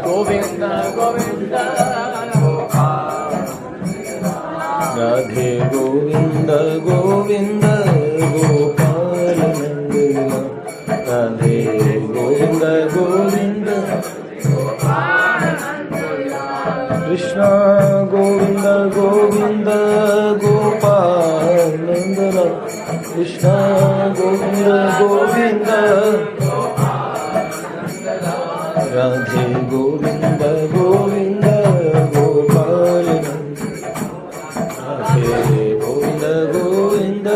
गोविंद गोविंद राधे गोविंद गोविंद गोपाल नंदलाल राधे गोविंद गोविंद कृष्ण गोविंद गोविंद गोपाल नंदलाल कृष्ण गोविंद गोविंद राधे गोविंद गोविंद गोपाल राधे गोविंद गोविंद।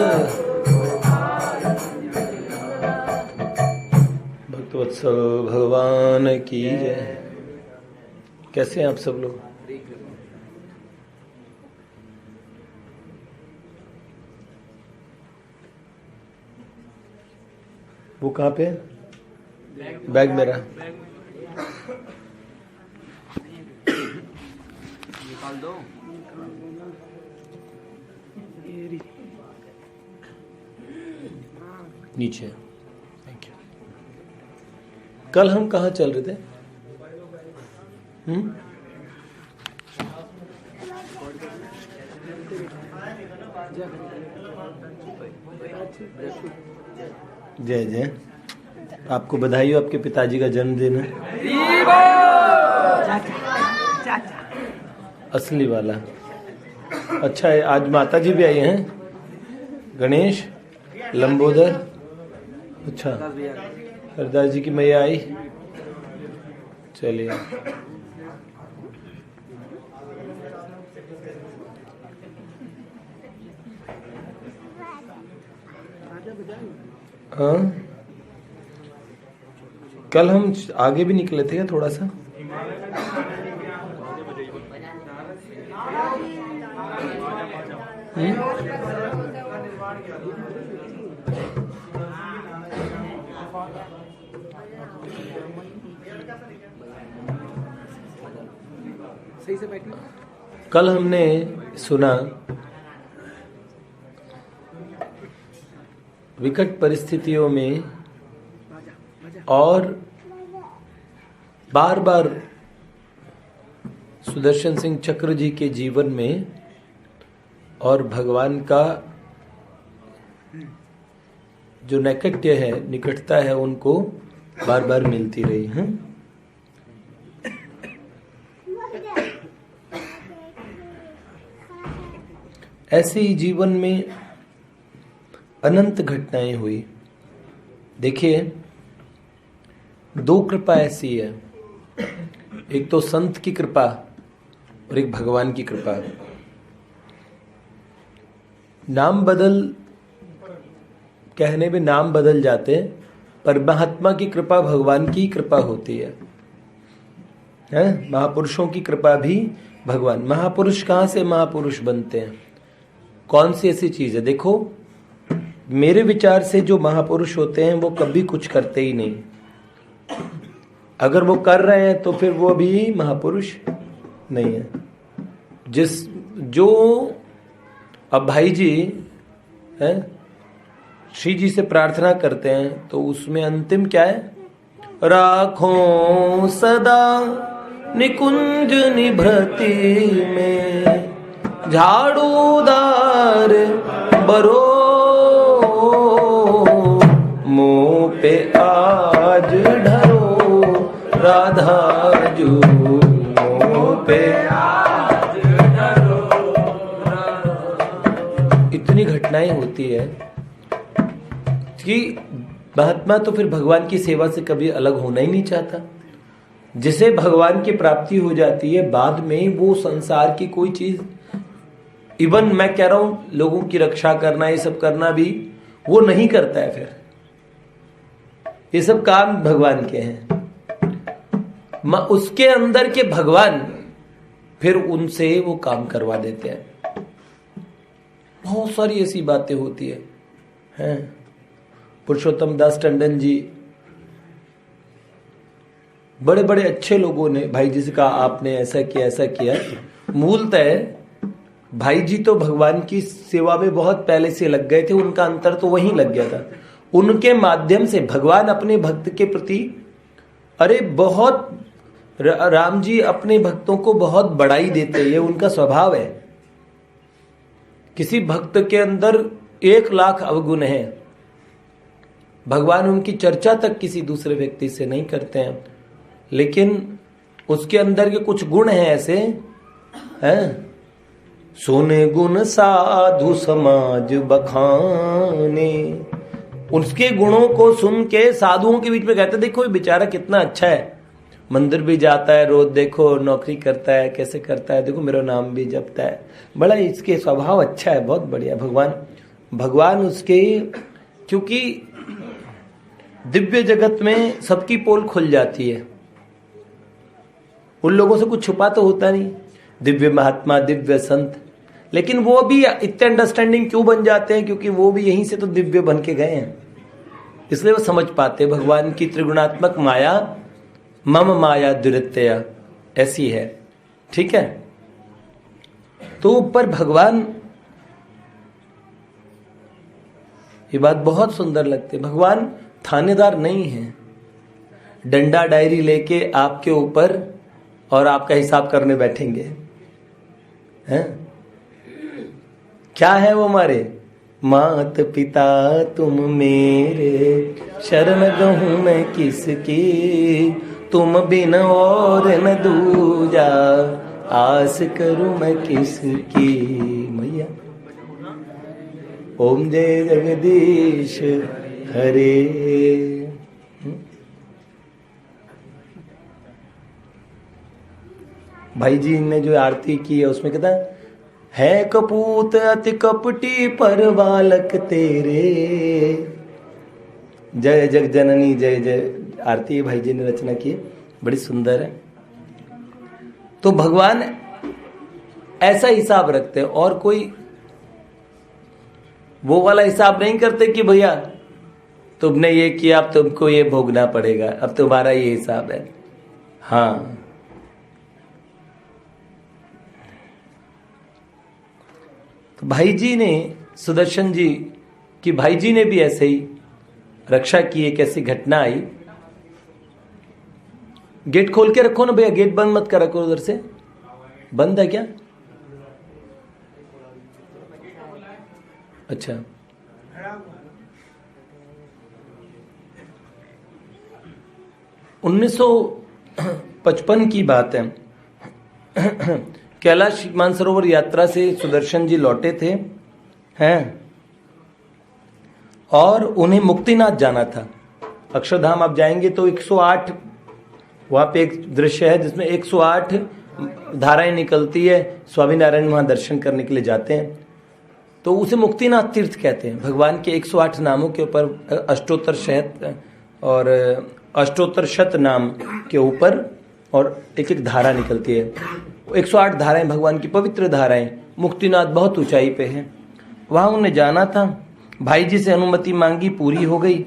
भक्तवत्सल भगवान की जय। कैसे हैं आप सब लोग? वो कहाँ पे है? बैग मेरा निकाल दो। नीचे। Thank you. कल हम कहाँ चल रहे थे? जय जय। आपको बधाई हो, आपके पिताजी का जन्मदिन है। असली वाला। अच्छा है, आज माता जी भी आई हैं। गणेश, लंबोदर, अच्छा हरदास जी की मैया आई। चलिए हाँ, कल हम आगे भी निकले थे क्या थोड़ा सा? सही से बैठिए। कल हमने सुना विकट परिस्थितियों में और बार बार सुदर्शन सिंह चक्र जी के जीवन में और भगवान का जो नैकट्य है, निकटता है, उनको बार बार मिलती रही है। ऐसे ही जीवन में अनंत घटनाएं हुई। देखिए, दो कृपा ऐसी है, एक तो संत की कृपा और एक भगवान की कृपा। नाम बदल कहने में नाम बदल जाते हैं, पर महात्मा की कृपा भगवान की कृपा होती है। महापुरुषों की कृपा भी भगवान। महापुरुष कहाँ से महापुरुष बनते हैं? कौन सी ऐसी चीज है? देखो, मेरे विचार से जो महापुरुष होते हैं वो कभी कुछ करते ही नहीं। अगर वो कर रहे हैं तो फिर वो भी महापुरुष नहीं है। जो अब भाई जी हैं, श्री जी से प्रार्थना करते हैं तो उसमें अंतिम क्या है? राखो सदा निकुंज निभृति में झाड़ूदार बरो मुँह पे आज ढरो राधा जू मुँह पे आज ढरो। इतनी घटनाएं होती है कि महात्मा तो फिर भगवान की सेवा से कभी अलग होना ही नहीं चाहता। जिसे भगवान की प्राप्ति हो जाती है, बाद में वो संसार की कोई चीज, इवन मैं कह रहा हूं लोगों की रक्षा करना, ये सब करना भी वो नहीं करता है। फिर ये सब काम भगवान के हैं। उसके अंदर के भगवान फिर उनसे वो काम करवा देते हैं। बहुत सारी ऐसी बातें होती हैं। पुरुषोत्तम दास टंडन जी, बड़े बड़े अच्छे लोगों ने भाई जी से कहा आपने ऐसा किया ऐसा किया। मूलतः भाई जी तो भगवान की सेवा में बहुत पहले से लग गए थे, उनका अंतर तो वहीं लग गया था। उनके माध्यम से भगवान अपने भक्त के प्रति अरे बहुत राम जी अपने भक्तों को बहुत बड़ाई देते हैं, ये उनका स्वभाव है। किसी भक्त के अंदर 1,00,000 अवगुण है, भगवान उनकी चर्चा तक किसी दूसरे व्यक्ति से नहीं करते हैं, लेकिन उसके अंदर के कुछ गुण हैं ऐसे हैं। सोने गुण साधु समाज बखाने, उसके गुणों को सुन के साधुओं के बीच में कहते देखो ये बेचारा कितना अच्छा है, मंदिर भी जाता है रोज, देखो नौकरी करता है कैसे करता है, देखो मेरा नाम भी जपता है, बड़ा इसके स्वभाव अच्छा है, बहुत बढ़िया। भगवान उसके, क्योंकि दिव्य जगत में सबकी पोल खुल जाती है, उन लोगों से कुछ छुपा तो होता नहीं, दिव्य महात्मा दिव्य संत, लेकिन वो भी इतने अंडरस्टैंडिंग क्यों बन जाते हैं, क्योंकि वो भी यहीं से तो दिव्य बन के गए हैं, इसलिए वो समझ पाते भगवान की त्रिगुणात्मक माया, मम माया दुरितया ऐसी है। ठीक है, तो ऊपर भगवान, ये बात बहुत सुंदर लगती है, भगवान थानेदार नहीं है, डंडा डायरी लेके आपके ऊपर और आपका हिसाब करने बैठेंगे हैं। क्या है वो हमारे, मात पिता तुम मेरे, शरण गहूं मैं किसकी, तुम बिन और न दूजा, आस करूं मैं किसकी। मैया ओम जय जगदीश हरे। भाई जी ने जो आरती की है उसमें कहता है कपूत अति कपटी पर बालक तेरे, जय जग जननी जय जय, आरती भाई जी ने रचना की, बड़ी सुंदर है। तो भगवान ऐसा हिसाब रखते हैं, और कोई वो वाला हिसाब नहीं करते कि भैया तुमने ये किया अब तुमको ये भोगना पड़ेगा, अब तुम्हारा ये हिसाब है। हाँ, तो भाई जी ने, सुदर्शन जी की भाई जी ने भी ऐसे ही रक्षा की। एक ऐसी घटना आई, गेट खोल के रखो ना भैया, गेट बंद मत कर रखो, उधर से बंद है क्या? अच्छा, उन्नीस 1955 की बात है। कैलाश मानसरोवर यात्रा से सुदर्शन जी लौटे थे हैं, और उन्हें मुक्तिनाथ जाना था। अक्षरधाम आप जाएंगे तो 108, वहां पे एक दृश्य है जिसमें 108 धाराएं निकलती है, स्वामीनारायण वहां दर्शन करने के लिए जाते हैं, तो उसे मुक्तिनाथ तीर्थ कहते हैं। भगवान के 108 नामों के ऊपर अष्टोत्तर शत और अष्टोत्तर शत नाम के ऊपर और एक एक धारा निकलती है। 108 धाराएं भगवान की पवित्र धाराएं। मुक्तिनाथ बहुत ऊंचाई पे है, वहां उन्हें जाना था। भाई जी से अनुमति मांगी, पूरी हो गई,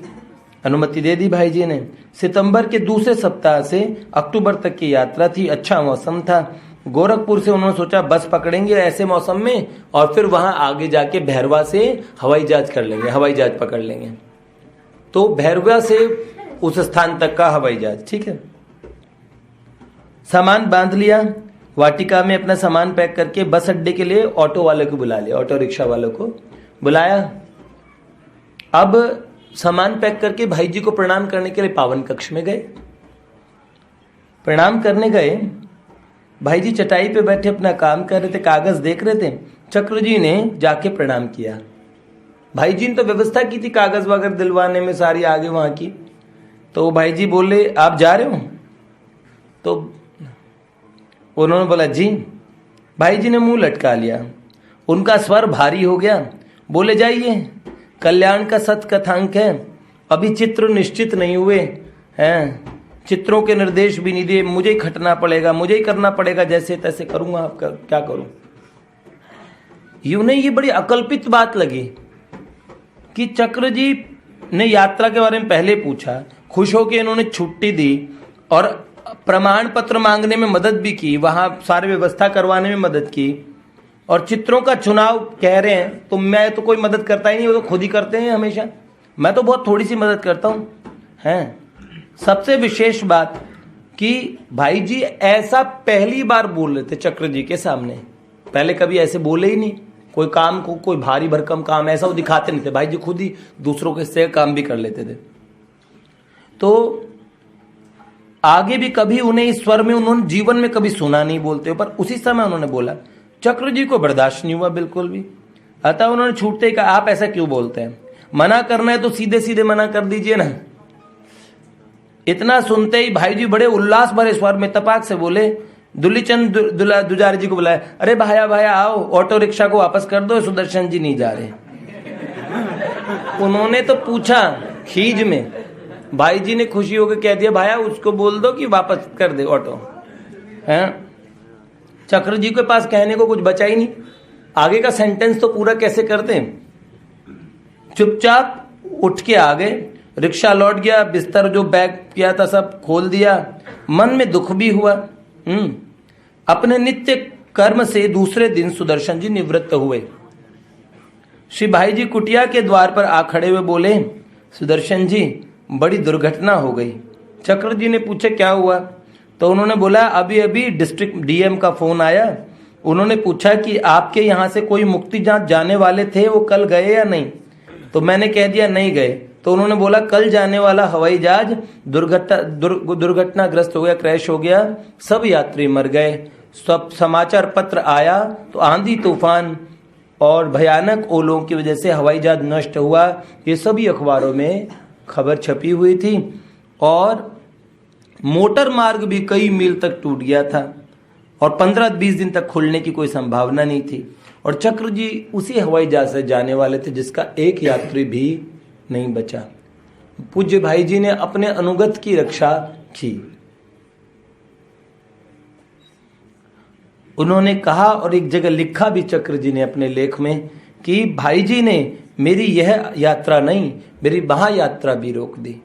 अनुमति दे दी भाई जी ने। सितंबर के दूसरे सप्ताह से अक्टूबर तक की यात्रा थी, अच्छा मौसम था। गोरखपुर से उन्होंने सोचा बस पकड़ेंगे ऐसे मौसम में, और फिर वहां आगे जाके भैरवा से हवाई जहाज कर लेंगे, हवाई जहाज पकड़ लेंगे। तो भैरवा से उस स्थान तक का हवाई जहाज, ठीक है। सामान बांध लिया, वाटिका में अपना सामान पैक करके बस अड्डे के लिए ऑटो वाले को बुला लिया, ऑटो रिक्शा वालों को बुलाया। अब सामान पैक करके भाई जी को प्रणाम करने के लिए पावन कक्ष में गए। प्रणाम करने गए, भाई जी चटाई पे बैठे अपना काम कर रहे थे, कागज देख रहे थे। चक्र जी ने जाके प्रणाम किया। भाई जी ने तो व्यवस्था की थी कागज वगैरह दिलवाने में सारी आगे वहां की। तो भाई जी बोले आप जा रहे हो? तो उन्होंने बोला जी। भाई जी ने मुंह लटका लिया, उनका स्वर भारी हो गया। बोले जाइए, कल्याण का सत्कथांक है, अभी चित्र निश्चित नहीं हुए हैं, चित्रों के निर्देश भी नहीं दिए, मुझे ही खटना पड़ेगा, मुझे ही करना पड़ेगा, जैसे तैसे करूंगा, आपका क्या करूं। यूं नहीं, ये बड़ी अकल्पित बात लगी कि चक्र जी ने यात्रा के बारे में पहले पूछा, खुश होकर इन्होंने छुट्टी दी और प्रमाण पत्र मांगने में मदद भी की, वहां सारी व्यवस्था करवाने में मदद की, और चित्रों का चुनाव कह रहे हैं। तो मैं तो कोई मदद करता ही नहीं, वो तो खुद ही करते हैं हमेशा, मैं तो बहुत थोड़ी सी मदद करता हूं हैं। सबसे विशेष बात कि भाई जी ऐसा पहली बार बोल रहे थे चक्र जी के सामने, पहले कभी ऐसे बोले ही नहीं। कोई काम को, कोई भारी भरकम काम ऐसा वो दिखाते नहीं थे, भाई जी खुद ही दूसरों के से काम भी कर लेते थे। तो आगे भी कभी उन्हें इस स्वर में उन्होंने जीवन में कभी सुना नहीं बोलते, पर उसी समय उन्होंने बोला। चक्र जी को बर्दाश्त नहीं हुआ बिल्कुल भी, अतः उन्होंने छूटते ही कहा आप ऐसा क्यों बोलते हैं, मना करना है तो सीधे सीधे मना कर दीजिए ना। इतना सुनते ही भाई जी बड़े उल्लास भरे स्वर में तपाक से बोले, दुलीचंद दुजारी जी को बुलाया, अरे भाया भाया आओ, ऑटो रिक्शा को वापस कर दो, सुदर्शन जी नहीं जा रहे। उन्होंने तो पूछा खीज में, भाई जी ने खुशी होकर कह दिया, भाया उसको बोल दो कि वापस कर दे ऑटो। हैं? चक्र जी के पास कहने को कुछ बचा ही नहीं, आगे का सेंटेंस तो पूरा कैसे करते हैं। चुपचाप उठ के आ गए, रिक्शा लौट गया, बिस्तर जो बैग किया था सब खोल दिया। मन में दुख भी हुआ। अपने नित्य कर्म से दूसरे दिन सुदर्शन जी निवृत्त हुए। श्री भाई जी कुटिया के द्वार पर आ खड़े हुए बोले, सुदर्शन जी बड़ी दुर्घटना हो गई। चक्र जी ने पूछा क्या हुआ, तो उन्होंने बोला अभी अभी डिस्ट्रिक्ट डीएम का फोन आया, उन्होंने पूछा कि आपके यहाँ से कोई मुक्ति जांच जाने वाले थे, वो कल गए या नहीं। तो मैंने कह दिया नहीं गए। तो उन्होंने बोला कल जाने वाला हवाई जहाज दुर्घटनाग्रस्त हो गया, क्रैश हो गया, सब यात्री मर गए। सब समाचार पत्र आया तो आंधी तूफान और भयानक ओलों की वजह से हवाई जहाज नष्ट हुआ, ये सभी अखबारों में खबर छपी हुई थी। और मोटर मार्ग भी कई मील तक टूट गया था और 15-20 दिन तक खुलने की कोई संभावना नहीं थी। और चक्र जी उसी हवाई जहाज से जाने वाले थे जिसका एक यात्री भी नहीं बचा। पूज्य भाई जी ने अपने अनुगत की रक्षा की। उन्होंने कहा और एक जगह लिखा भी चक्र जी ने अपने लेख में कि भाई जी ने मेरी यह यात्रा नहीं, मेरी वहां यात्रा भी रोक दी।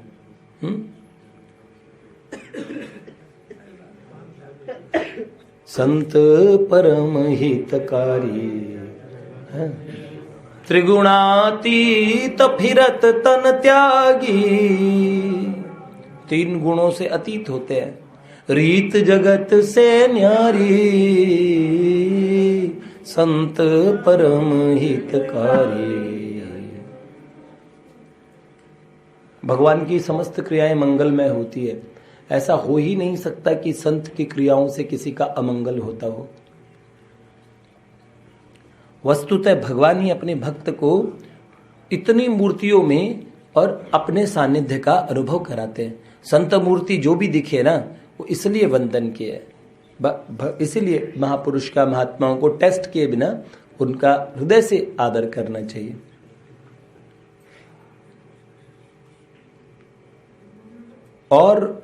संत परम हितकारी त्रिगुणातीत फिरत तन त्यागी। 3 गुणों से अतीत होते हैं, रीत जगत से न्यारी, संत परम हितकारी। भगवान की समस्त क्रियाएं मंगलमय होती है, ऐसा हो ही नहीं सकता कि संत की क्रियाओं से किसी का अमंगल होता हो। वस्तुतः भगवान ही अपने भक्त को इतनी मूर्तियों में और अपने सानिध्य का अनुभव कराते हैं। संत मूर्ति जो भी दिखे ना, वो इसलिए वंदन किए, इसीलिए महापुरुष का, महात्माओं को टेस्ट किए बिना उनका हृदय से आदर करना चाहिए। और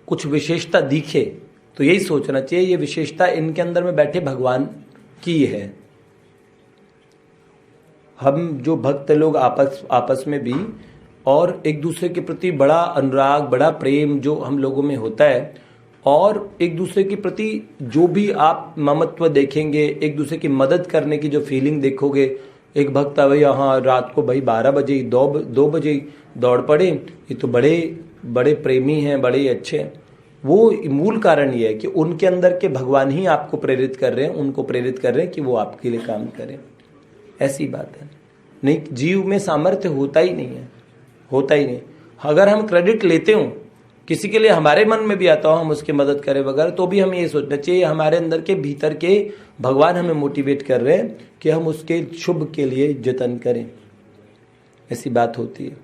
कुछ विशेषता दिखे तो यही सोचना चाहिए ये विशेषता इनके अंदर में बैठे भगवान की है। हम जो भक्त लोग आपस में भी और एक दूसरे के प्रति बड़ा अनुराग, बड़ा प्रेम जो हम लोगों में होता है, और एक दूसरे के प्रति जो भी आप ममत्व देखेंगे, एक दूसरे की मदद करने की जो फीलिंग देखोगे। एक भक्त भाई यहाँ रात को भाई 12 बजे 2 बजे दौड़ पड़े, ये तो बड़े प्रेमी हैं, बड़े अच्छे हैं। वो मूल कारण ये है कि उनके अंदर के भगवान ही आपको प्रेरित कर रहे हैं, उनको प्रेरित कर रहे हैं कि वो आपके लिए काम करें। ऐसी बात है, नहीं जीव में सामर्थ्य होता ही नहीं है, होता ही नहीं। अगर हम क्रेडिट लेते हो किसी के लिए, हमारे मन में भी आता हो हम उसकी मदद करें वगैरह, तो भी हमें ये सोचना चाहिए हमारे अंदर के भीतर के भगवान हमें मोटिवेट कर रहे हैं कि हम उसके शुभ के लिए जतन करें। ऐसी बात होती है,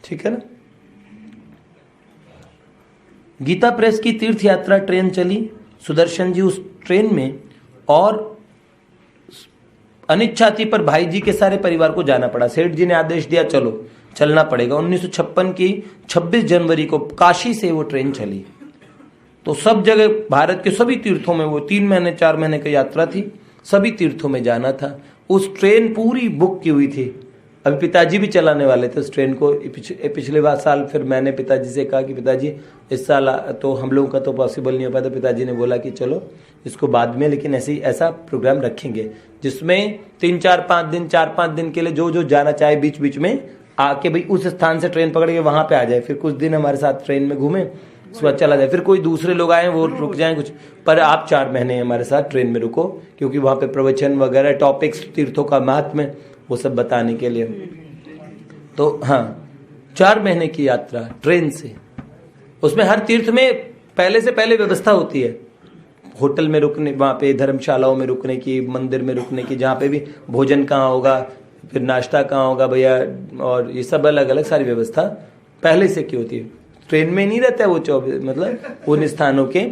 ठीक है ना। गीता प्रेस की तीर्थ यात्रा ट्रेन चली, सुदर्शन जी उस ट्रेन में, और अनिच्छा थी पर भाई जी के सारे परिवार को जाना पड़ा। सेठ जी ने आदेश दिया चलो चलना पड़ेगा। 1956 की 26 जनवरी को काशी से वो ट्रेन चली। तो सब जगह भारत के सभी तीर्थों में, वो 3 महीने 4 महीने की यात्रा थी, सभी तीर्थों में जाना था। उस ट्रेन पूरी बुक की हुई थी। अभी पिताजी भी चलाने वाले थे उस ट्रेन को। पिछले साल फिर मैंने पिताजी से कहा कि पिताजी इस साल तो हम लोगों का तो पॉसिबल नहीं हो पाया, तो पिताजी ने बोला कि चलो इसको बाद में, लेकिन ऐसा प्रोग्राम रखेंगे जिसमें 3-4-5 दिन के लिए जो जाना चाहे बीच बीच में आके भाई उस स्थान से ट्रेन पकड़ के वहां पे आ जाए, फिर कुछ दिन हमारे साथ ट्रेन में घूमे, उसके बाद चला जाए, फिर कोई दूसरे लोग आए वो रुक जाएं कुछ, पर आप 4 महीने हमारे साथ ट्रेन में रुको, क्योंकि वहां पे प्रवचन वगैरह टॉपिक्स, तीर्थों का महात्म्य वो सब बताने के लिए। तो हाँ, 4 महीने की यात्रा ट्रेन से, उसमें हर तीर्थ में पहले से पहले व्यवस्था होती है, होटल में रुकने, वहाँ पे धर्मशालाओं में रुकने की, मंदिर में रुकने की, जहाँ पे भी भोजन कहाँ होगा, फिर नाश्ता कहाँ होगा भैया, और ये सब अलग अलग सारी व्यवस्था पहले से की होती है। ट्रेन में नहीं रहता है वो 24, मतलब उन स्थानों के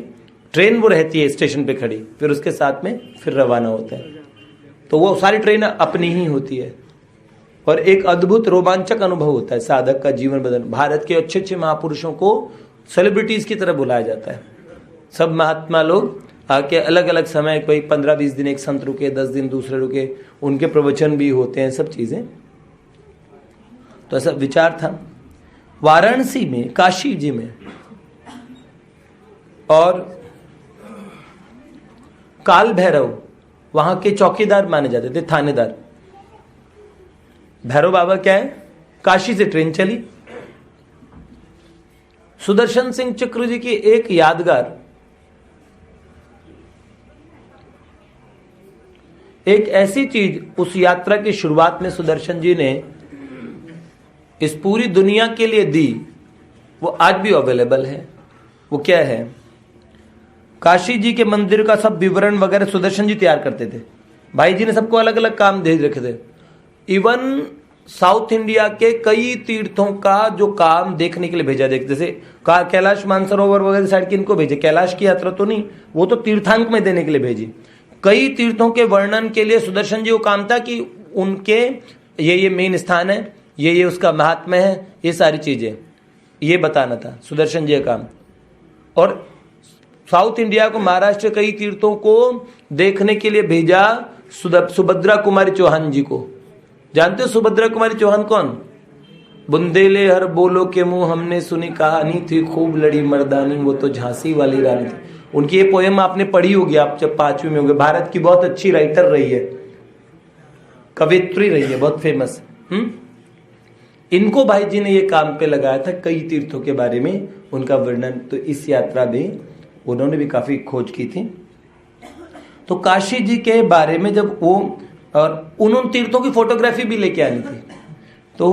ट्रेन वो रहती है स्टेशन पे खड़ी, फिर उसके साथ में फिर रवाना होता है। तो वो सारी ट्रेन अपनी ही होती है और एक अद्भुत रोमांचक अनुभव होता है, साधक का जीवन बदल। भारत के अच्छे अच्छे महापुरुषों को सेलिब्रिटीज की तरह बुलाया जाता है। सब महात्मा लोग आके अलग अलग समय, कोई 15-20 दिन एक संत रुके, 10 दिन दूसरे रुके, उनके प्रवचन भी होते हैं, सब चीजें। तो ऐसा विचार था। वाराणसी में, काशी जी में और काल भैरव वहां के चौकीदार माने जाते थे, थानेदार। भैरव बाबा क्या है, काशी से ट्रेन चली, सुदर्शन सिंह चक्र जी की एक यादगार, एक ऐसी चीज उस यात्रा की शुरुआत में सुदर्शन जी ने इस पूरी दुनिया के लिए दी, वो आज भी अवेलेबल है। वो क्या है, काशी जी के मंदिर का सब विवरण वगैरह सुदर्शन जी तैयार करते थे। भाई जी ने सबको अलग अलग काम दे रखे थे। इवन साउथ इंडिया के कई तीर्थों का जो काम देखने के लिए भेजा, देख जैसे कैलाश मानसरोवर वगैरह साइड के इनको भेजे, कैलाश की यात्रा तो नहीं, वो तो तीर्थांक में देने के लिए भेजी। कई तीर्थों के वर्णन के लिए सुदर्शन जी को काम था कि उनके ये मेन स्थान है, ये उसका महात्म्य है, ये सारी चीजें ये बताना था सुदर्शन जी का काम। और साउथ इंडिया को, महाराष्ट्र कई तीर्थों को देखने के लिए भेजा सुभद्रा कुमारी चौहान जी को। जानते हो सुभद्रा कुमारी चौहान कौन? बुंदेले हर बोलो के मुंह हमने सुनी कहानी थी, खूब लड़ी मर्दानी वो तो झांसी वाली रानी थी। उनकी ये पोएम आपने पढ़ी होगी, आप जब 5वीं में होंगे। भारत की बहुत अच्छी राइटर रही है, कवित्री रही है, बहुत फेमस। इनको भाई जी ने ये काम पे लगाया था, कई तीर्थों के बारे में उनका वर्णन। तो इस यात्रा में उन्होंने भी काफी खोज की थी। तो काशी जी के बारे में जब वो, और उन तीर्थों की फोटोग्राफी भी लेके आनी थी, तो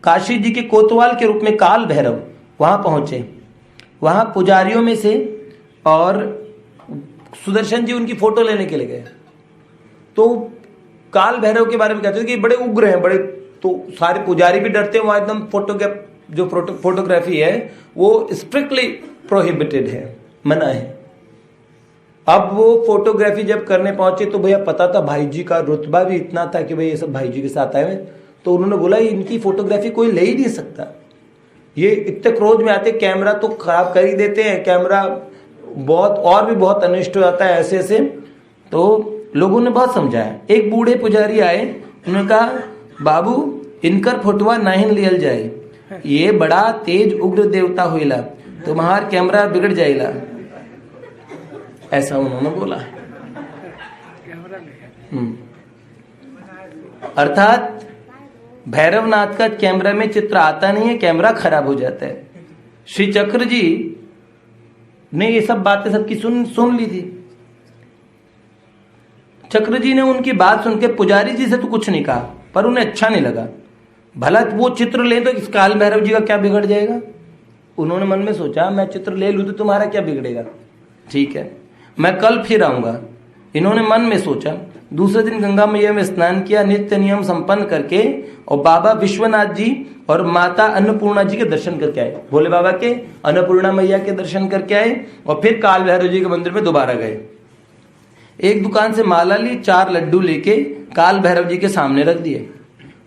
काशी जी के कोतवाल के रूप में काल भैरव वहां पहुंचे। वहां पुजारियों में से और सुदर्शन जी उनकी फोटो लेने के लिए गए। तो काल भैरव के बारे में कहते थे कि बड़े उग्र हैं, बड़े, तो सारे पुजारी भी डरते हैं। वहां एकदम फोटोग्राफी है वो स्ट्रिक्टली प्रोहिबिटेड है, मना है। अब वो फोटोग्राफी जब करने पहुंचे तो भैया पता था भाई जी का रुतबा भी इतना था कि भाई ये सब भाई जी के साथ आए हुए, तो उन्होंने बोला इनकी फोटोग्राफी कोई ले ही नहीं सकता, ये इतने क्रोध में आते, कैमरा तो खराब कर ही देते हैं, कैमरा बहुत और भी बहुत अनिष्ट हो जाता है ऐसे ऐसे। तो लोगों ने बहुत समझाया। एक बूढ़े पुजारी आए, उन्होंने कहा बाबू इनकर फोटोआ नहीं लियल जाए, ये बड़ा तेज उग्र देवता होइला, तुम्हार कैमरा बिगड़ जाएगा, ऐसा उन्होंने बोला। अर्थात भैरवनाथ का कैमरा में चित्र आता नहीं है, कैमरा खराब हो जाता है। श्री चक्र जी ने ये सब बातें सबकी सुन ली थी। चक्र जी ने उनकी बात सुन के पुजारी जी से तो कुछ नहीं कहा, पर उन्हें अच्छा नहीं लगा। भला वो चित्र ले तो इस काल भैरव जी का क्या बिगड़ जाएगा। उन्होंने मन में सोचा मैं चित्र ले लूं तो तुम्हारा क्या बिगड़ेगा, ठीक है मैं कल फिर आऊंगा। इन्होंने मन में सोचा। दूसरे दिन गंगा मैया में स्नान किया, नित्य नियम संपन्न करके, और बाबा विश्वनाथ जी और माता अन्नपूर्णा जी के दर्शन करके आए। भोले बाबा के, अन्नपूर्णा मैया के दर्शन करके आए, और फिर काल भैरव जी के मंदिर में दोबारा गए। एक दुकान से माला ली, 4 लड्डू लेके काल भैरव जी के सामने रख दिए,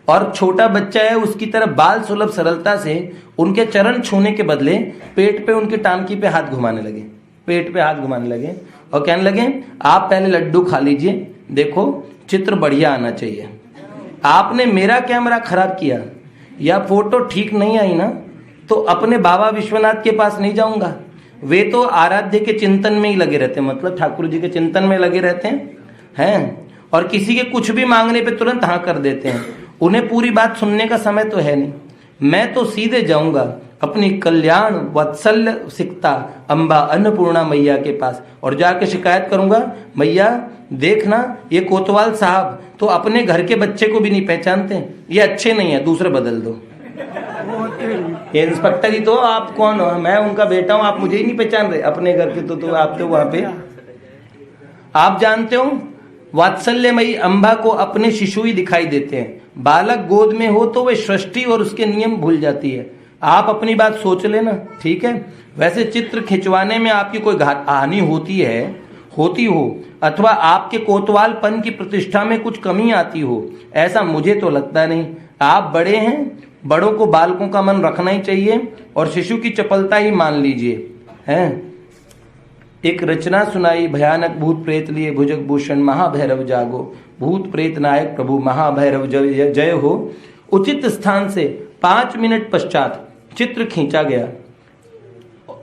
और छोटा बच्चा है उसकी तरह बाल सुलभ सरलता से उनके चरण छूने के बदले पेट पे, उनके टांकी पे हाथ घुमाने लगे, पेट पे हाथ घुमाने लगे, और कहने लगे आप पहले लड्डू खा लीजिए, देखो चित्र बढ़िया आना चाहिए। आपने मेरा कैमरा खराब किया या फोटो ठीक नहीं आई ना, तो अपने बाबा विश्वनाथ के पास नहीं जाऊंगा। वे तो आराध्य के चिंतन में ही लगे रहते हैं, मतलब ठाकुर जी के चिंतन में लगे रहते हैं, और किसी के कुछ भी मांगने पे तुरंत हाँ कर देते हैं। उन्हें पूरी बात सुनने का समय तो है नहीं। मैं तो सीधे जाऊंगा अपनी कल्याण वत्सल्य सिकता अम्बा अन्नपूर्णा मैया के पास और जाके शिकायत करूंगा, मैया देखना ये कोतवाल साहब तो अपने घर के बच्चे को भी नहीं पहचानते, ये अच्छे नहीं है, दूसरे बदल दो। ये इंस्पेक्टर ही तो, आप कौन हो? मैं उनका बेटा हूं, आप मुझे ही नहीं पहचान रहे अपने घर के, तो आप तो वहां पे आप जानते हो वात्सल्यमयी अम्बा को अपने शिशु ही दिखाई देते हैं। बालक गोद में हो तो वे सृष्टि और उसके नियम भूल जाती है। आप अपनी बात सोच लेना, ठीक है? वैसे चित्र खिंचवाने में आपकी कोई हानि होती हो अथवा आपके कोतवालपन की प्रतिष्ठा में कुछ कमी आती हो, ऐसा मुझे तो लगता नहीं। आप बड़े हैं, बड़ों को बालकों का मन रखना ही चाहिए और शिशु की चपलता ही मान लीजिए, हैं? एक रचना सुनाई भयानक भूत प्रेत लिए भुजग भूषण महाभैरव जागो, भूत प्रेत नायक प्रभु महाभैरव जय हो। उचित स्थान से 5 मिनट पश्चात चित्र खींचा गया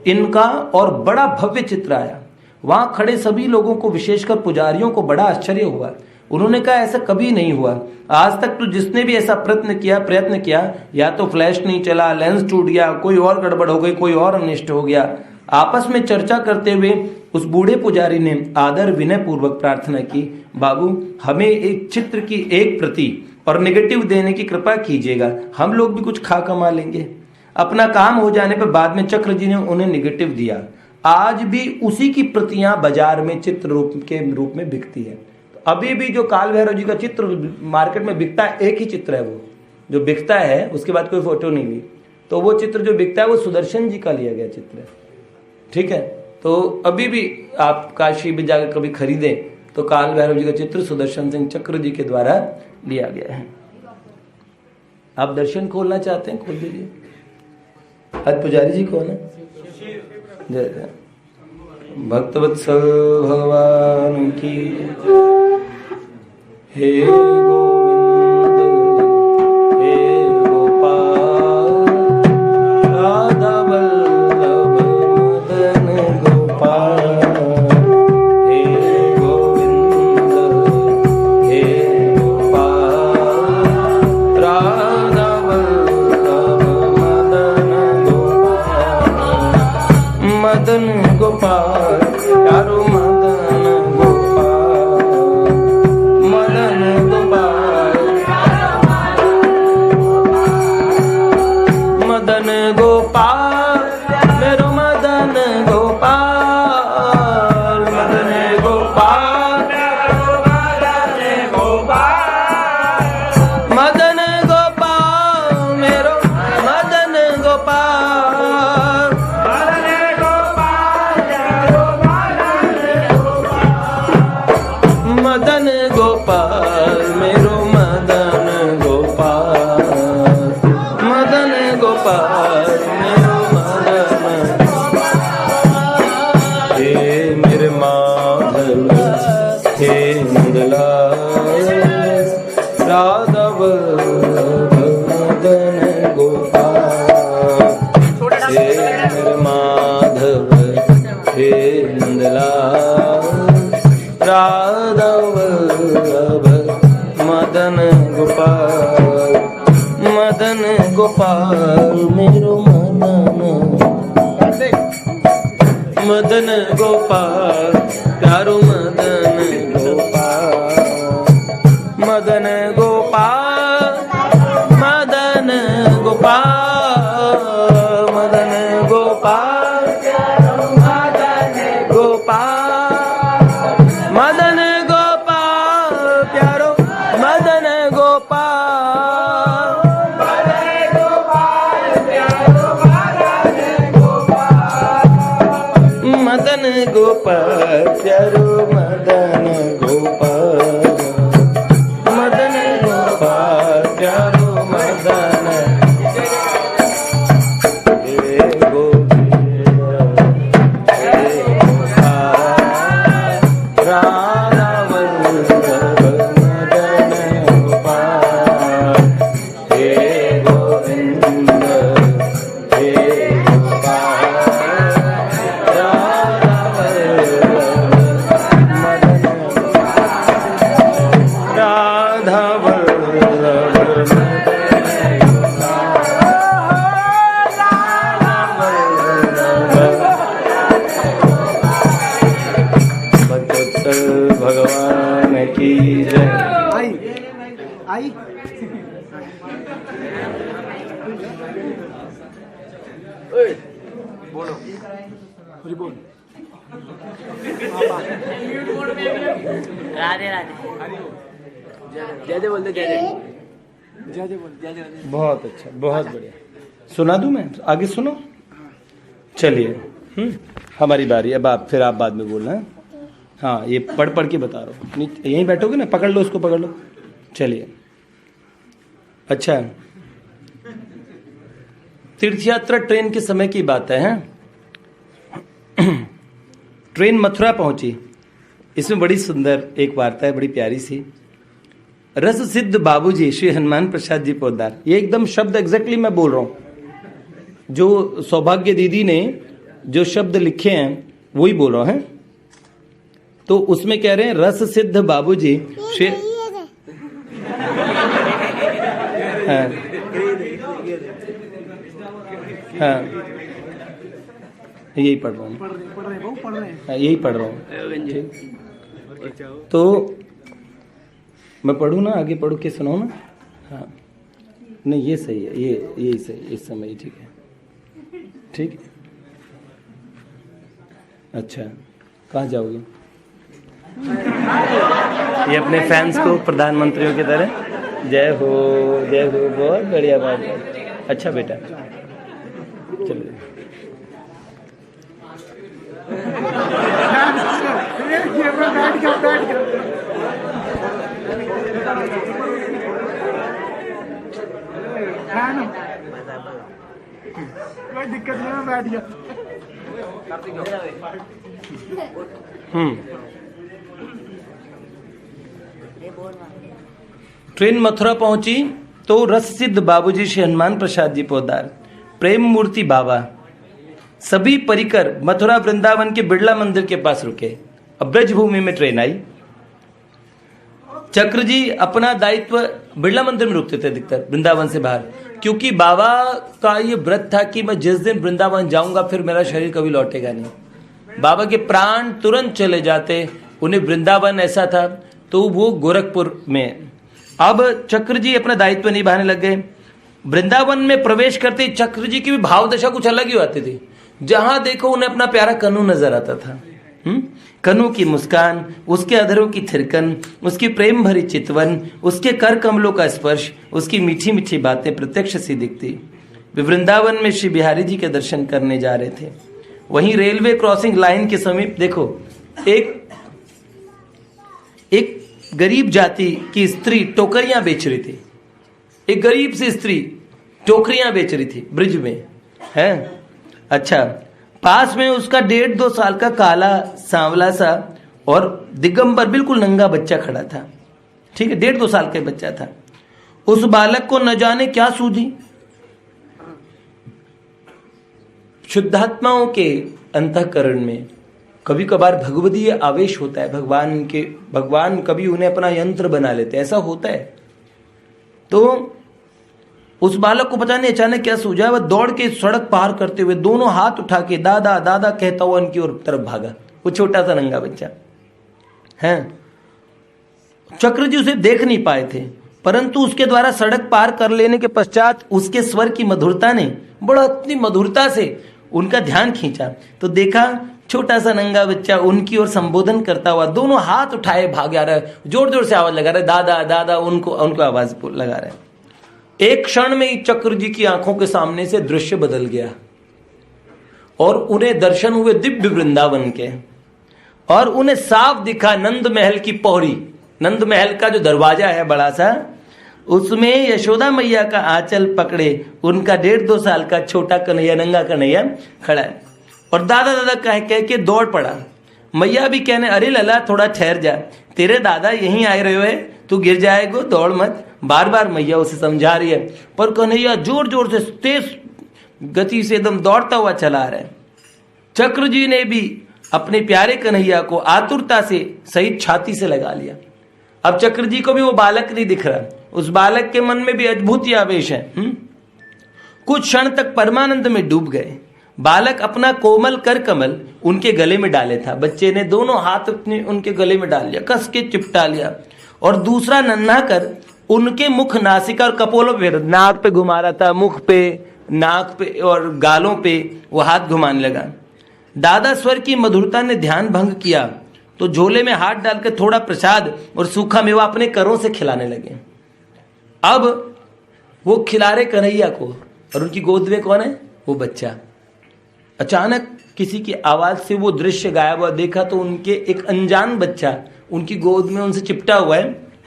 इनका और बड़ा भव्य चित्र आया। वहां खड़े सभी लोगों को, विशेषकर पुजारियों को, बड़ा आश्चर्य हुआ। उन्होंने कहा ऐसा कभी नहीं हुआ आज तक, तो जिसने भी ऐसा प्रयत्न किया या तो फ्लैश नहीं चला, लेंस टूट गया, कोई और गड़बड़ हो गई, कोई और अनिष्ट हो गया। आपस में चर्चा करते हुए उस बूढ़े पुजारी ने आदर विनय पूर्वक प्रार्थना की, बाबू हमें एक चित्र की एक प्रति और नेगेटिव देने की कृपा कीजिएगा, हम लोग भी कुछ खा कमा लेंगे। अपना काम हो जाने पर बाद में चक्र जी ने उन्हें नेगेटिव दिया। आज भी उसी की प्रतियां बाजार में चित्र रूप में बिकती है। तो अभी भी जो काल भैरव जी का चित्र मार्केट में बिकता है, एक ही चित्र है वो जो बिकता है, उसके बाद कोई फोटो नहीं हुई। तो वो चित्र जो बिकता है वो सुदर्शन जी का लिया गया चित्र है, ठीक है? तो अभी भी आप काशी में जाकर कभी खरीदें तो काल भैरव जी का चित्र सुदर्शन सिंह चक्र जी के द्वारा लिया गया है। आप दर्शन खोलना चाहते हैं, खोल दीजिए। आज पुजारी जी कौन है? जय जय भक्तवत्सल भगवान की। हे गोविंद हे गोपाल राधा वल्लभ मदन गोपाल, हे गोविंद हे गोपाल राधा वल्लभ मदन गोपाल, यारो मदन गोपाल, मदन गोपाल, मदन गोपाल, मेरो मदन गोपाल, मदन गोपाल, मदन गोपाल, मेरो मदन गोपाल, मदन गोपाल, मेरो मदन गोपाल, मदन गोपाल, मेरो मदन। हे मेरे माधव हे नंदलाल राधा वल्लभ मदन गोपाल, हे मेरे माधव हे नंदलाल राधा वल्लभ मदन गोपाल, मदन गोपाल, मेरो मदन, मदन गोपाल, प्यारो मदन गोपाल, मदन गोपाल, मदन गोपाल, मदन गोपाल, मदन गोपाल, मदन गोपाल, प्यारो मदन गोपाल, मदन गोपाल, प्यारो मदन गोपाल, मदन गोपाल, प्यारो मदन गोपाल, मदन गोपाल, प्यारो मदन। हे गोविंद हे गोपाल राधा वल्लभ मदन गोपाल, हे गोविंद हे गोपाल राधा वल्लभ बोलो बोल। राधे राधे। जय जय बोल दे, जय जय जय जय बोल, जय जय। बहुत अच्छा, बहुत बढ़िया। सुना दूं मैं? आगे सुनो। चलिए, हमारी बारी। अब फिर आप बाद में बोलना। हाँ, ये पढ़ पढ़ के बता रहा हूँ। यहीं बैठोगे ना? पकड़ लो उसको, पकड़ लो। चलिए। अच्छा, तीर्थ यात्रा ट्रेन के समय की बात है, हैं? ट्रेन मथुरा पहुंची। इसमें बड़ी सुंदर एक वार्ता है, बड़ी प्यारी सी। रस सिद्ध बाबूजी श्री हनुमान प्रसाद जी पोद्दार, ये एकदम शब्द एग्जैक्टली मैं बोल रहा हूं। जो सौभाग्य दीदी ने जो शब्द लिखे हैं वही बोल रहा है। तो उसमें कह रहे हैं रस सिद्ध बाबूजी श्री हाँ, हाँ, यही पढ़ रहा हूँ, यही पढ़ रहा हूँ। तो मैं पढ़ूँ ना? आगे पढ़ू के सुनाऊँ ना? हाँ, नहीं ये सही है, यही सही, इस समय ही ठीक है, ठीक है। अच्छा, कहाँ जाओगे? ये अपने फैंस को प्रधानमंत्रियों की तरह जय हो, जय हो। बहुत बढ़िया बात है। अच्छा बेटा, चलिए। कोई दिक्कत नहीं, मैं बैठ गया। ट्रेन मथुरा पहुंची तो रस सिद्ध बाबूजी श्री हनुमान प्रसाद जी पोद्दार, प्रेम मूर्ति बाबा, सभी परिकर मथुरा वृंदावन के बिड़ला मंदिर के पास रुके। अब ब्रजभूमि में ट्रेन आई। चक्र जी अपना दायित्व बिड़ला मंदिर में रुकते थे अधिकतर, वृंदावन से बाहर, क्योंकि बाबा का ये व्रत था कि मैं जिस दिन वृंदावन जाऊंगा फिर मेरा शरीर कभी लौटेगा नहीं। बाबा के प्राण तुरंत चले जाते, उन्हें वृंदावन ऐसा था, तो वो गोरखपुर में। अब चक्र जी अपना दायित्व निभाने लग गए। वृंदावन में प्रवेश करते चक्र जी की भी भाव दशा कुछ अलग ही आती थी। जहां देखो उन्हें अपना प्यारा कन्हू नजर आता था। कन्हू की मुस्कान, उसके अधरों की थिरकन, उसकी प्रेम भरी चितवन, उसके कर कमलों का स्पर्श, उसकी मीठी मीठी बातें प्रत्यक्ष सी दिखती। वे वृंदावन में श्री बिहारी जी के दर्शन करने जा रहे थे। वहीं रेलवे क्रॉसिंग लाइन के समीप देखो एक गरीब जाति की स्त्री टोकरियां बेच रही थी। एक गरीब सी स्त्री टोकरियां बेच रही थी ब्रिज में, है। अच्छा, पास में उसका 1.5-2 साल का काला सांवला सा और दिगंबर बिल्कुल नंगा बच्चा खड़ा था। ठीक है, 1.5-2 साल का बच्चा था। उस बालक को न जाने क्या सूझी। शुद्धात्माओं के अंतःकरण में कभी कभार भगवदीय आवेश होता है। भगवान कभी उन्हें अपना यंत्र बना लेते, ऐसा होता है। तो उस बालक को पता नहीं अचानक क्या सूझा, वह दौड़ के सड़क पार करते हुए दोनों हाथ उठा के दादा दादा कहता हुआ उनकी ओर तरफ भागा। वो छोटा सा नंगा बच्चा है। चक्र जी उसे देख नहीं पाए थे, परंतु उसके द्वारा सड़क पार कर लेने के पश्चात उसके स्वर की मधुरता ने बड़ा अपनी मधुरता से उनका ध्यान खींचा। तो देखा छोटा सा नंगा बच्चा उनकी ओर संबोधन करता हुआ दोनों हाथ उठाए भाग आ रहा है, जोर जोर से आवाज लगा रहा है, दादा दादा, उनको आवाज लगा रहा है। एक क्षण में ही चक्र जी की आंखों के सामने से दृश्य बदल गया और उन्हें दर्शन हुए दिव्य वृंदावन के। और उन्हें साफ दिखा नंद महल की पौड़ी। नंद महल का जो दरवाजा है बड़ा सा, उसमें यशोदा मैया का आंचल पकड़े उनका 1.5-2 साल का छोटा कन्हैया, नंगा कन्हैया खड़ा है। और दादा दादा कह के दौड़ पड़ा। मैया भी कहने, अरे लला थोड़ा ठहर जा, तेरे दादा यहीं आए रहे है, तू गिर जाएगो, दौड़ मत। बार बार मैया उसे समझा रही है, पर कन्हैया जोर जोर से तेज गति से एकदम दौड़ता हुआ चला रहा है। चक्र जी ने भी अपने प्यारे कन्हैया को आतुरता से सहित छाती से लगा लिया। अब चक्र जी को भी वो बालक नहीं दिख रहा, उस बालक के मन में भी अद्भुत आवेश है। कुछ क्षण तक परमानंद में डूब गए। बालक अपना कोमल कर कमल उनके गले में डाले था। बच्चे ने दोनों हाथ अपने उनके गले में डाल लिया, कस के चिपटा लिया, और दूसरा नन्हा कर उनके मुख, नासिका और कपोलों पे, नाक पे घुमा रहा था, मुख पे, नाक पे और गालों पे वो हाथ घुमाने लगा। दादा स्वर की मधुरता ने ध्यान भंग किया तो झोले में हाथ डालकर थोड़ा प्रसाद और सूखा मेवा अपने करों से खिलाने लगे। अब वो खिला रहे कन्हैया को और उनकी गोद में कौन है? वो बच्चा। अचानक किसी की आवाज से वो दृश्य गायब हुआ। देखा तो उनके एक अनजान बच्चा उनकी गोद में उनसे चिपटा हुआ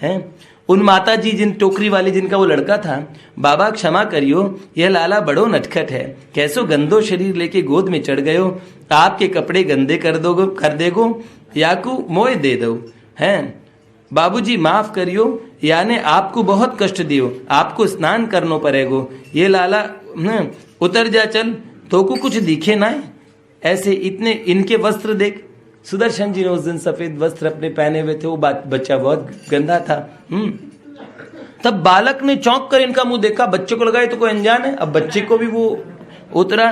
है? उन माता जी जिन टोकरी वाली जिनका वो लड़का था, बाबा क्षमा करियो, यह लाला बड़ो नटखट है, कैसो गंदो शरीर लेके गोद में चढ़ गयो, आपके कपड़े गंदे कर देगो याकू मोय दे दो हैं। बाबूजी माफ करियो, याने आपको बहुत कष्ट दियो, आपको स्नान करनो पड़ेगो, ये लाला उतर जा चल, तो को कुछ दिखे ना है। ऐसे इतने इनके वस्त्र देख। सुदर्शन जी ने उस दिन सफेद वस्त्र अपने पहने हुए थे, वो बच्चा बहुत गंदा था। तब बालक ने चौंक कर इनका मुंह देखा, बच्चे को लगा ये तो कोई अनजान है। अब बच्चे को भी वो उतरा,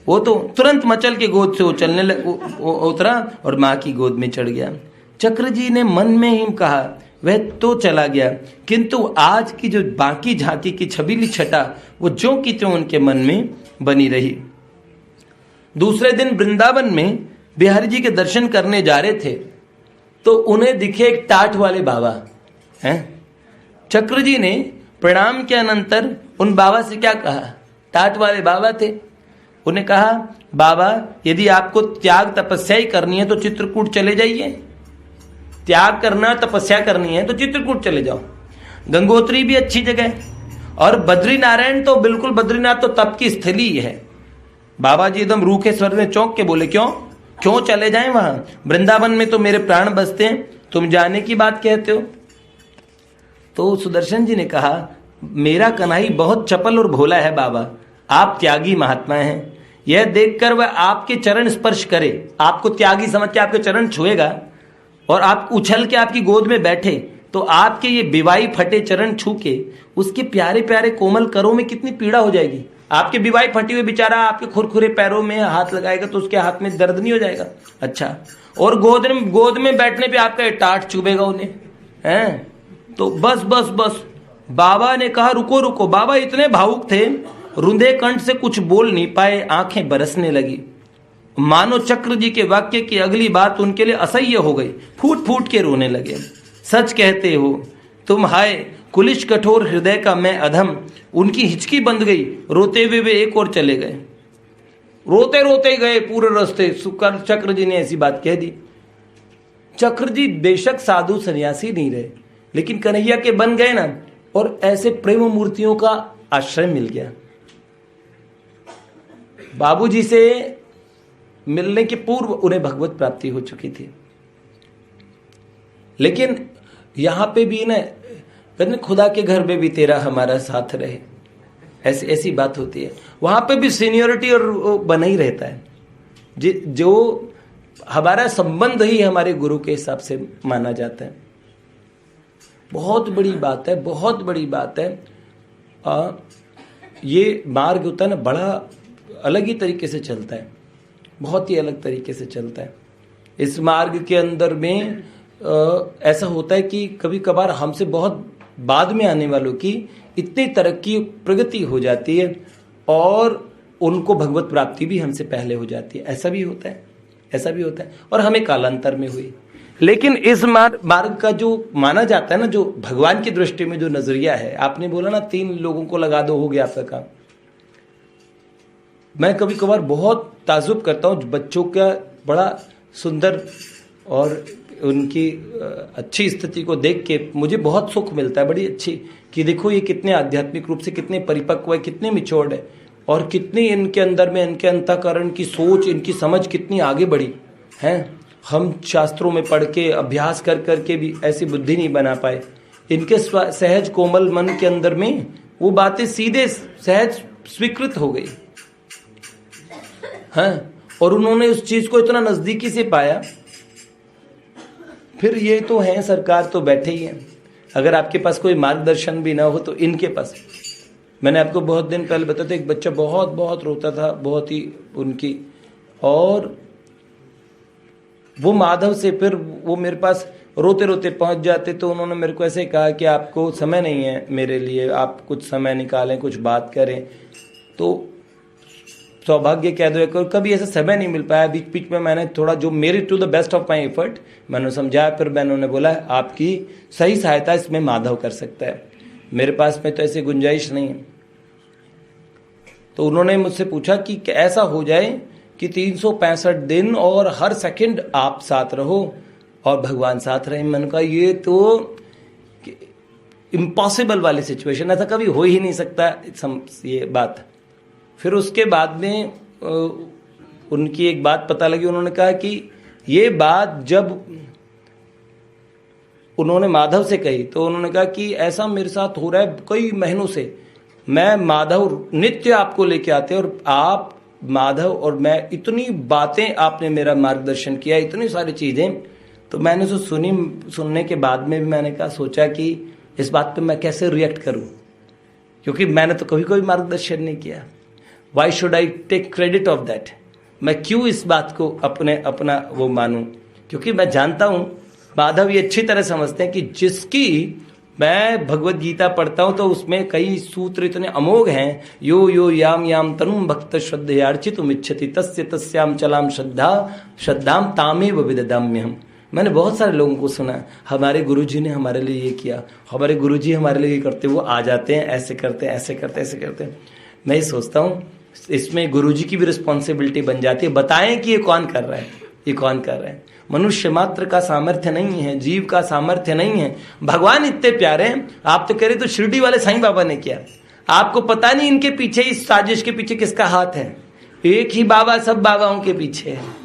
वो तो तुरंत मचल के गोद से वो चलने उतरा और माँ की गोद में चढ़ गया। चक्र जी ने मन में ही कहा वह तो चला गया, किंतु आज की जो बाकी झांकी की छबीली छटा वो ज्यों की त्यों उनके मन में बनी रही। दूसरे दिन वृंदावन में बिहारी जी के दर्शन करने जा रहे थे तो उन्हें दिखे एक टाट वाले बाबा हैं। चक्र जी ने प्रणाम के अनंतर उन बाबा से क्या कहा? टाट वाले बाबा थे। उन्हें कहा, बाबा यदि आपको त्याग तपस्या ही करनी है तो चित्रकूट चले जाइए। त्याग करना तपस्या करनी है तो चित्रकूट चले जाओ। गंगोत्री भी अच्छी जगह है और बद्रीनारायण तो बिल्कुल, बद्रीनाथ तो तप की स्थली ही है। बाबा जी एकदम रूखे स्वर में चौंक के बोले, क्यों चले जाएं वहां? वृंदावन में तो मेरे प्राण बसते हैं, तुम जाने की बात कहते हो। तो सुदर्शन जी ने कहा, मेरा कन्हई बहुत चपल और भोला है बाबा, आप त्यागी महात्मा हैं। यह देखकर वह आपके चरण स्पर्श करे, आपको त्यागी समझ के आपके चरण छुएगा और आप उछल के आपकी गोद में बैठे तो आपके ये बिवाई फटे चरण छू के उसके प्यारे प्यारे कोमल करों में कितनी पीड़ा हो जाएगी। आपके बिवाई फटे हुए बेचारा आपके खुरखुरे पैरों में हाथ लगाएगा तो उसके हाथ में दर्द नहीं हो जाएगा? अच्छा, और गोद में बैठने पे आपका टाट चुभेगा उन्हें, हैं? तो बस बाबा ने कहा, रुको। बाबा इतने भावुक थे, रुंधे कंठ से कुछ बोल नहीं पाए, आंखें बरसने लगी। मानो चक्र जी के वाक्य की अगली बात उनके लिए असह्य हो गई, फूट फूट के रोने लगे। सच कहते हो तुम, हाय कुलिश कठोर हृदय का मैं अधम। उनकी हिचकी बंद गई, रोते हुए वे एक और चले गए। रोते गए पूरे रास्ते। चक्र जी ने ऐसी बात कह दी। चक्र जी बेशक साधु सन्यासी नहीं रहे, लेकिन कन्हैया के बन गए ना, और ऐसे प्रेम मूर्तियों का आश्रय मिल गया। बाबूजी से मिलने के पूर्व उन्हें भगवत प्राप्ति हो चुकी थी, लेकिन यहां पे भी ना कहते खुदा के घर में भी तेरा हमारा साथ रहे, ऐसी बात होती है। वहां पे भी सीनियरिटी और बना ही रहता है। जो हमारा संबंध ही हमारे गुरु के हिसाब से माना जाता है। बहुत बड़ी बात है, बहुत बड़ी बात है। ये मार्ग होता है ना, बड़ा अलग ही तरीके से चलता है, बहुत ही अलग तरीके से चलता है। इस मार्ग के अंदर में ऐसा होता है कि कभी कभार हमसे बहुत बाद में आने वालों की इतनी तरक्की प्रगति हो जाती है और उनको भगवत प्राप्ति भी हमसे पहले हो जाती है। ऐसा भी होता है और हमें कालांतर में हुई। लेकिन इस मार्ग का जो माना जाता है ना, जो भगवान की दृष्टि में जो नजरिया है, आपने बोला ना 3 लोगों को लगा दो हो गया आपका काम। मैं कभी कभार बहुत ताजुब करता हूँ बच्चों का बड़ा सुंदर और उनकी अच्छी स्थिति को देख के मुझे बहुत सुख मिलता है, बड़ी अच्छी, कि देखो ये कितने आध्यात्मिक रूप से कितने परिपक्व है, कितने मिच्योर्ड है, और कितनी इनके अंदर में इनके अंतःकरण की सोच, इनकी समझ कितनी आगे बढ़ी है। हम शास्त्रों में पढ़ के अभ्यास कर करके भी ऐसी बुद्धि नहीं बना पाए। इनके सहज कोमल मन के अंदर में वो बातें सीधे सहज स्वीकृत हो गई हैं, और उन्होंने उस चीज को इतना नजदीकी से पाया। फिर ये तो है, सरकार तो बैठे ही है। अगर आपके पास कोई मार्गदर्शन भी ना हो तो इनके पास, मैंने आपको बहुत दिन पहले बताया था, एक बच्चा बहुत रोता था, बहुत ही उनकी, और वो माधव से फिर वो मेरे पास रोते रोते पहुंच जाते। तो उन्होंने मेरे को ऐसे कहा कि आपको समय नहीं है मेरे लिए, आप कुछ समय निकालें, कुछ बात करें। तो सौभाग्य कह दो, एक और कभी ऐसा समय नहीं मिल पाया। बीच बीच में मैंने थोड़ा जो मेरे to the best of my effort मैंने समझाया, फिर मैंने उन्हें बोला आपकी सही सहायता इसमें माधव कर सकता है, मेरे पास में तो ऐसी गुंजाइश नहीं है। तो उन्होंने मुझसे पूछा कि ऐसा हो जाए कि 365 दिन और हर सेकंड आप साथ रहो और भगवान साथ रहे। मैंने कहा ये तो इम्पॉसिबल वाली सिचुएशन, ऐसा कभी हो ही नहीं सकता ये बात। फिर उसके बाद में उनकी एक बात पता लगी, उन्होंने कहा कि ये बात जब उन्होंने माधव से कही तो उन्होंने कहा कि ऐसा मेरे साथ हो रहा है कई महीनों से, मैं माधव नित्य आपको लेके आते और आप माधव और मैं इतनी बातें आपने मेरा मार्गदर्शन किया, इतनी सारी चीजें। तो मैंने उसे सुनने के बाद में भी मैंने कहा सोचा कि इस बात पे मैं कैसे रिएक्ट करूं, क्योंकि मैंने तो कभी कोई मार्गदर्शन नहीं किया। Why should I take credit of that, मैं क्यों इस बात को अपना वो मानूं, क्योंकि मैं जानता हूं माधव ये अच्छी तरह समझते हैं कि जिसकी मैं भगवत गीता पढ़ता हूं तो उसमें कई सूत्र इतने अमोघ हैं। यो यो याम याम तनुम भक्त श्रद्धयार्चितुम इच्छति तस्य तस्याम चलाम श्रद्धाम तामेव विदधाम्यहम्। मैंने बहुत सारे लोगों को सुना, हमारे गुरुजी ने हमारे लिए ये किया, हमारे गुरुजी हमारे लिए ये करते, वो आ जाते हैं ऐसे करते हैं, ऐसे करते हैं, ऐसे करते हैं। मैं ये सोचता हूँ इसमें गुरुजी की भी रिस्पॉन्सिबिलिटी बन जाती है, बताएं कि ये कौन कर रहा है, ये कौन कर रहा है। मनुष्य मात्र का सामर्थ्य नहीं है, जीव का सामर्थ्य नहीं है। भगवान इतने प्यारे हैं, आप तो कह रहे तो शिरडी वाले साईं बाबा ने किया, आपको पता नहीं इनके पीछे, इस साजिश के पीछे किसका हाथ है। एक ही बाबा सब बाबाओं के पीछे है।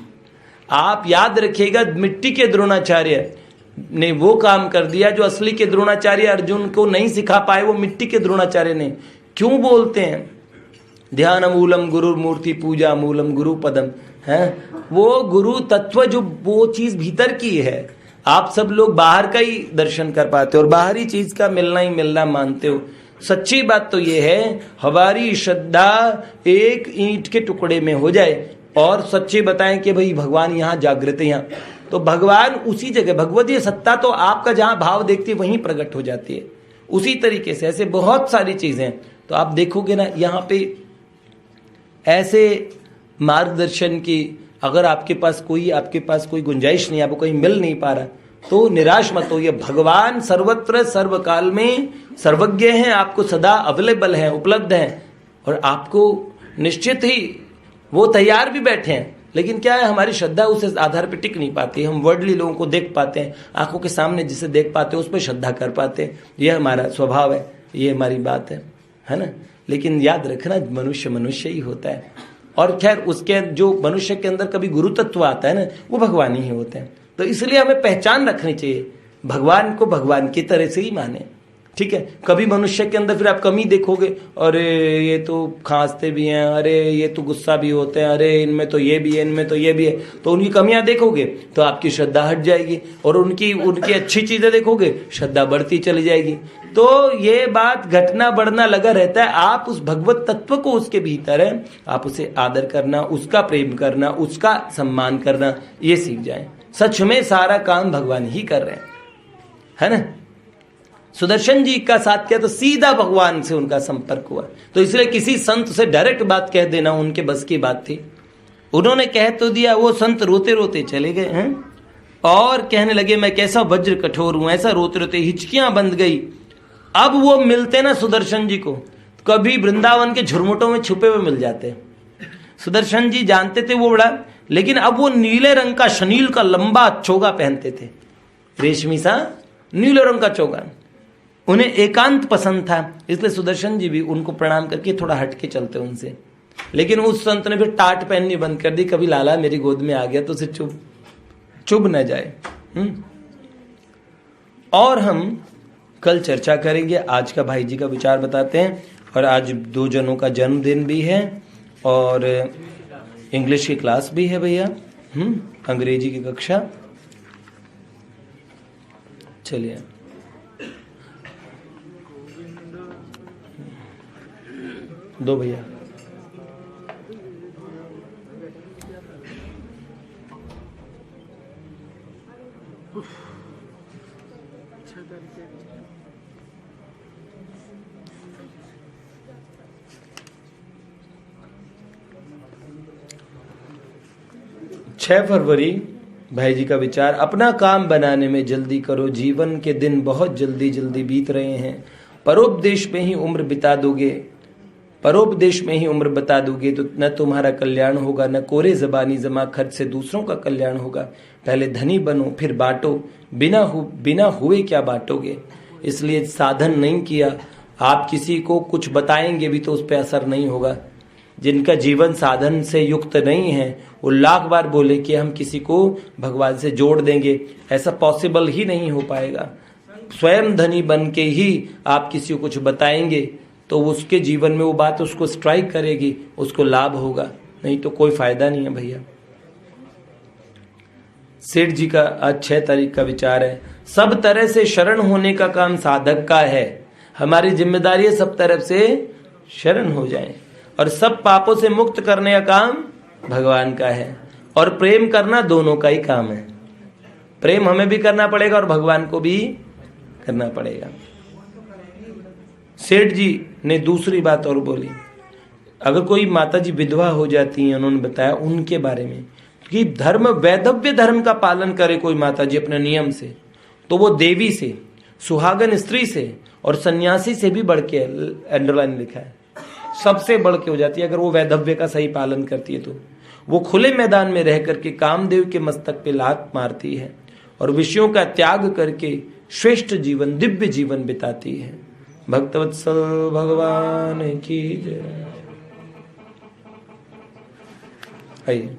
आप याद रखिएगा, मिट्टी के द्रोणाचार्य ने वो काम कर दिया जो असली के द्रोणाचार्य अर्जुन को नहीं सिखा पाए, वो मिट्टी के द्रोणाचार्य ने। क्यों बोलते हैं ध्यान मूलम गुरु मूर्ति पूजा मूलम गुरु पदम है, वो गुरु तत्व जो वो चीज भीतर की है, आप सब लोग बाहर का ही दर्शन कर पाते हो और बाहरी चीज का मिलना ही मिलना मानते हो। सच्ची बात तो ये है, हमारी श्रद्धा एक ईंट के टुकड़े में हो जाए और सच्चे बताएं कि भाई भगवान यहाँ जागृत है, यहाँ तो भगवान उसी जगह, भगवतीय सत्ता तो आपका जहां भाव देखती है वहीं प्रकट हो जाती है। उसी तरीके से ऐसे बहुत सारी चीजें, तो आप देखोगे ना यहाँ पे ऐसे मार्गदर्शन की अगर आपके पास कोई गुंजाइश नहीं, आपको कहीं मिल नहीं पा रहा तो निराश मत होइए। भगवान सर्वत्र सर्वकाल में सर्वज्ञ हैं, आपको सदा अवेलेबल हैं, उपलब्ध हैं और आपको निश्चित ही वो तैयार भी बैठे हैं। लेकिन क्या है, हमारी श्रद्धा उस आधार पर टिक नहीं पाती। हम वर्ल्डली लोगों को देख पाते हैं, आंखों के सामने जिसे देख पाते हैं उस पर श्रद्धा कर पाते हैं, यह हमारा स्वभाव है, ये हमारी बात है ना। लेकिन याद रखना मनुष्य मनुष्य ही होता है और खैर उसके जो मनुष्य के अंदर कभी गुरु तत्व आता है ना, वो भगवान ही होते हैं। तो इसलिए हमें पहचान रखनी चाहिए, भगवान को भगवान की तरह से ही माने, ठीक है। कभी मनुष्य के अंदर फिर आप कमी देखोगे, अरे ये तो खांसते भी हैं, अरे ये तो गुस्सा भी होते हैं, अरे इनमें तो ये भी है, इनमें तो ये भी है, तो उनकी कमियां देखोगे तो आपकी श्रद्धा हट जाएगी और उनकी अच्छी चीजें देखोगे श्रद्धा बढ़ती चली जाएगी। तो ये बात घटना बढ़ना लगा रहता है। आप उस भगवत तत्व को उसके भीतर है, आप उसे आदर करना, उसका प्रेम करना, उसका सम्मान करना, ये सीख जाए। सच में सारा काम भगवान ही कर रहे हैं, है ना। सुदर्शन जी का साथ किया तो सीधा भगवान से उनका संपर्क हुआ। तो इसलिए किसी संत से डायरेक्ट बात कह देना उनके बस की बात थी। उन्होंने कह तो दिया, वो संत रोते रोते चले गए हैं और कहने लगे मैं कैसा वज्र कठोर हूं, ऐसा रोते रोते हिचकियां बंध गई। अब वो मिलते ना सुदर्शन जी को, कभी वृंदावन के झुरमुटों में छुपे हुए मिल जाते। सुदर्शन जी जानते थे वो बड़ा, लेकिन अब वो नीले रंग का शनील का लंबा चोगा पहनते थे, रेशमी सा नीले रंग का चोगा। उन्हें एकांत पसंद था, इसलिए सुदर्शन जी भी उनको प्रणाम करके थोड़ा हटके चलते उनसे। लेकिन उस संत ने फिर टाट पहननी बंद कर दी, कभी लाला मेरी गोद में आ गया तो उसे चुभ न जाए। और हम कल चर्चा करेंगे। आज का भाई जी का विचार बताते हैं। और आज 2 जनों का जन्मदिन भी है और इंग्लिश की क्लास भी है भैया, अंग्रेजी की कक्षा। चलिए दो भैया। 6 फरवरी भाई जी का विचार, अपना काम बनाने में जल्दी करो, जीवन के दिन बहुत जल्दी जल्दी बीत रहे हैं। परोपदेश में ही उम्र बिता दोगे, परोपदेश में ही उम्र बता दोगे तो न तुम्हारा कल्याण होगा, न कोरे जबानी जमा खर्च से दूसरों का कल्याण होगा। पहले धनी बनो फिर बांटो, बिना हुए क्या बांटोगे। इसलिए साधन नहीं किया, आप किसी को कुछ बताएंगे भी तो उस पर असर नहीं होगा। जिनका जीवन साधन से युक्त नहीं है वो लाख बार बोले कि हम किसी को भगवान से जोड़ देंगे, ऐसा पॉसिबल ही नहीं हो पाएगा। स्वयं धनी बन के ही आप किसी को कुछ बताएंगे तो उसके जीवन में वो बात उसको स्ट्राइक करेगी, उसको लाभ होगा, नहीं तो कोई फायदा नहीं है भैया। सेठ जी का आज 6 तारीख का विचार है, सब तरह से शरण होने का काम साधक का है। हमारी जिम्मेदारी है सब तरफ से शरण हो जाएं, और सब पापों से मुक्त करने का काम भगवान का है। और प्रेम करना दोनों का ही काम है, प्रेम हमें भी करना पड़ेगा और भगवान को भी करना पड़ेगा। सेठ जी ने दूसरी बात और बोली, अगर कोई माता जी विधवा हो जाती हैं, उन्होंने बताया उनके बारे में कि धर्म वैधव्य धर्म का पालन करे कोई माता जी अपने नियम से, तो वो देवी से, सुहागन स्त्री से और सन्यासी से भी बढ़ के, अंडरलाइन लिखा है, सबसे बढ़ के हो जाती है अगर वो वैधव्य का सही पालन करती है। तो वो खुले मैदान में रह करके कामदेव के मस्तक पे लात मारती है और विषयों का त्याग करके श्रेष्ठ जीवन, दिव्य जीवन बिताती है। भक्तवत्सल भगवान की जय। आइए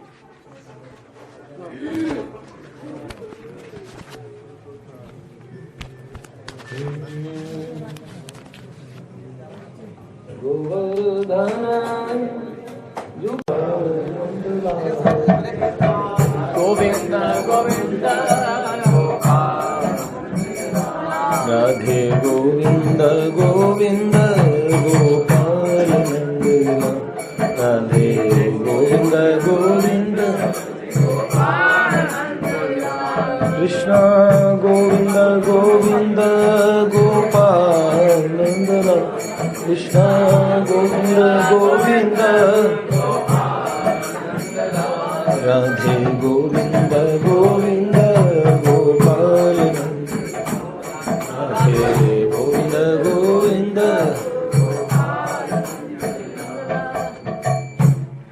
गोविंद गोविंद राधे गोविंद गोविंद गोपाल नंदना, राधे गोविंद गोविंद कृष्ण गोविंद गोविंद गोपाल नंदना, कृष्ण गोविंद गोविंद राधे गोविंद गोविंद गोपाल राधे गोविंद गोविंद।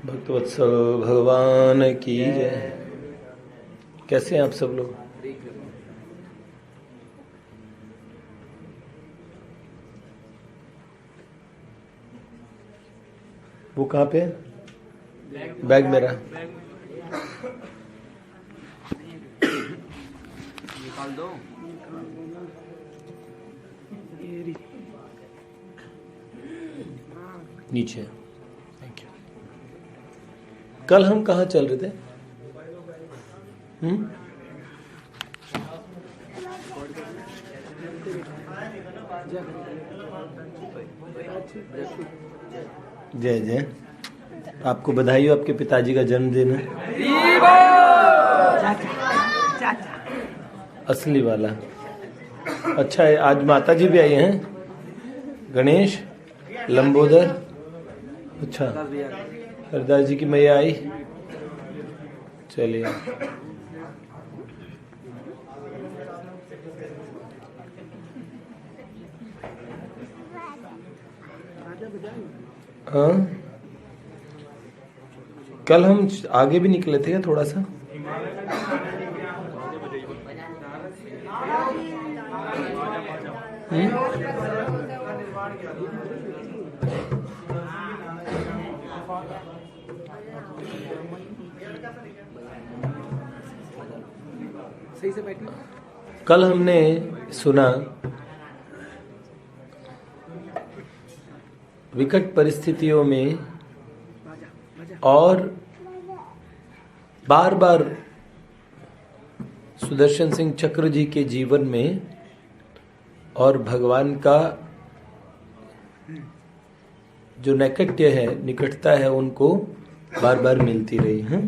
भक्तवत्सल भगवान की जय। कैसे हैं आप सब लोग? वो कहाँ पे है? बैग मेरा निकाल दो। नीचे। Thank you. कल हम कहाँ चल रहे थे? जय जय। आपको बधाई हो, आपके पिताजी का जन्मदिन है। असली वाला। अच्छा है, आज माता जी भी आई हैं, गणेश, लंबोदर। अच्छा, हरदास जी की मैया आई। चलिए, हाँ, कल हम आगे भी निकले थे थोड़ा सा। सही से बैठी। कल हमने सुना विकट परिस्थितियों में और बार बार सुदर्शन सिंह चक्र जी के जीवन में और भगवान का जो नैकट्य है, निकटता है, उनको बार बार मिलती रही है।